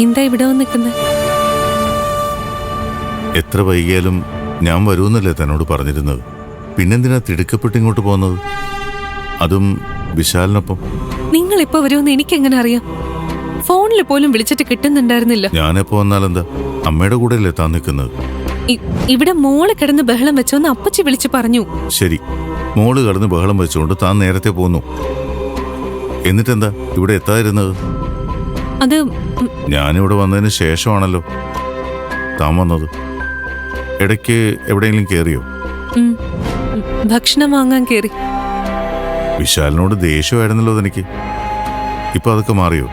എന്താ ഇവിടെ വന്ന് നിൽക്കുന്നത്? എത്ര വൈകിയാലും ഞാൻ വരുമെന്നല്ലേ തന്നോട് പറഞ്ഞിരുന്നത്. പിന്നെന്തിനാ തിടുക്കപ്പെട്ട് ഇങ്ങോട്ട് പോകുന്നത്? അതും വിശാലിനൊപ്പം. നിങ്ങൾ ഇപ്പൊ വരുമെന്ന് എനിക്കെങ്ങനെ അറിയാം? ഫോണിൽ പോലും വിളിച്ചിട്ട് കിട്ടുന്നുണ്ടായിരുന്നില്ല. ഞാനെപ്പോ വന്നാലെന്താ? അമ്മയുടെ കൂടെ അല്ലേ താൻ നിൽക്കുന്നത്? ഇവിടെ മോള് കിടന്ന് ബഹളം വെച്ചോന്ന് അപ്പച്ചി വിളിച്ചു പറഞ്ഞു. ശരി, മോള് കിടന്ന് ബഹളം വെച്ചുകൊണ്ട് താൻ നേരത്തെ പോന്നു. എന്നിട്ടെന്താ ഇവിടെ എത്താതിരുന്നത്? അത് ഞാനിവിടെ വന്നതിന് ശേഷമാണല്ലോ താൻ വന്നത്. ഇടയ്ക്ക് എവിടെയെങ്കിലും കയറിയോ? ഭക്ഷണം വാങ്ങാൻ കേറി. വിശാലിനോട് ദേഷ്യമായിരുന്നല്ലോ തനിക്ക്. ഇപ്പൊ അതൊക്കെ മാറിയോ?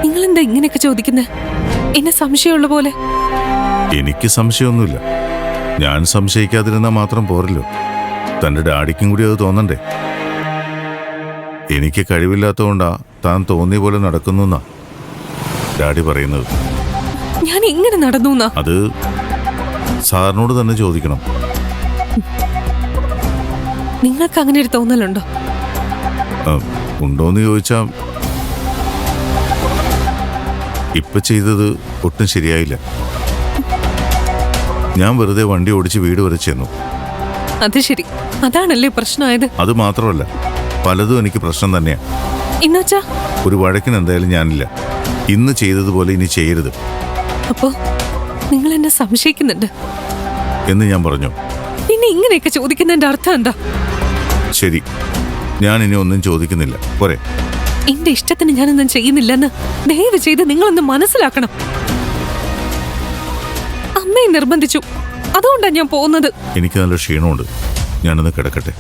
നിങ്ങളെന്താ ഇങ്ങനെയൊക്കെ ചോദിക്കുന്നത്? എന്നെ സംശയമുള്ള പോലെ. എനിക്ക് സംശയമൊന്നുമില്ല. ഞാൻ സംശയിക്കാതിരുന്നാൽ മാത്രം പോരല്ലോ, തന്റെ ഡാഡിക്കും കൂടി അത് തോന്നണ്ടേ? എനിക്ക് കഴിവില്ലാത്തതുകൊണ്ടാ താൻ തോന്നിയ പോലെ നടക്കുന്നുന്നാ ഡാഡി പറയുന്നത്. ഞാൻ ഇങ്ങനെ നടന്നു? അത് സാറിനോട് തന്നെ ചോദിക്കണം. നിങ്ങൾക്ക് അങ്ങനെ ഒരു തോന്നലുണ്ടോ? ഉണ്ടോന്ന് ചോദിച്ചാ ഇപ്പൊ ചെയ്തത് ഒട്ടും ശരിയായില്ല. ഞാൻ വെറുതെ വണ്ടി ഓടിച്ച് വീട് വരെ ചെന്നു. അത് ശരി, അതാണല്ലേ പ്രശ്നമായത്? അത് മാത്രമല്ല, പലതും എനിക്ക് പ്രശ്നം തന്നെയാ. എന്നുവെച്ചാ? ഒരു വഴക്കിന് എന്തായാലും ഞാനില്ല. ഇന്ന് ചെയ്തതുപോലെ ഇനി ചെയ്യരുത്. അപ്പോ നിങ്ങൾ എന്നെ സംശയിക്കുന്നുണ്ട് എന്ന് ഞാൻ പറഞ്ഞു. പിന്നെ ഇങ്ങനെയൊക്കെ ചോദിക്കുന്നതിന്റെ അർത്ഥം എന്താ? ശരി, ഞാൻ ഇനി ഒന്നും ചോദിക്കുന്നില്ല, പോരെ? എന്റെ ഇഷ്ടത്തിന് ഞാനൊന്നും ചെയ്യുന്നില്ലെന്ന് ദയവ് ചെയ്ത് നിങ്ങളൊന്ന് മനസ്സിലാക്കണം. അമ്മയെ നിർബന്ധിച്ചു, അതുകൊണ്ടാണ് ഞാൻ പോകുന്നത്. എനിക്ക് നല്ല ക്ഷീണമുണ്ട്, ഞാനൊന്ന് കിടക്കട്ടെ.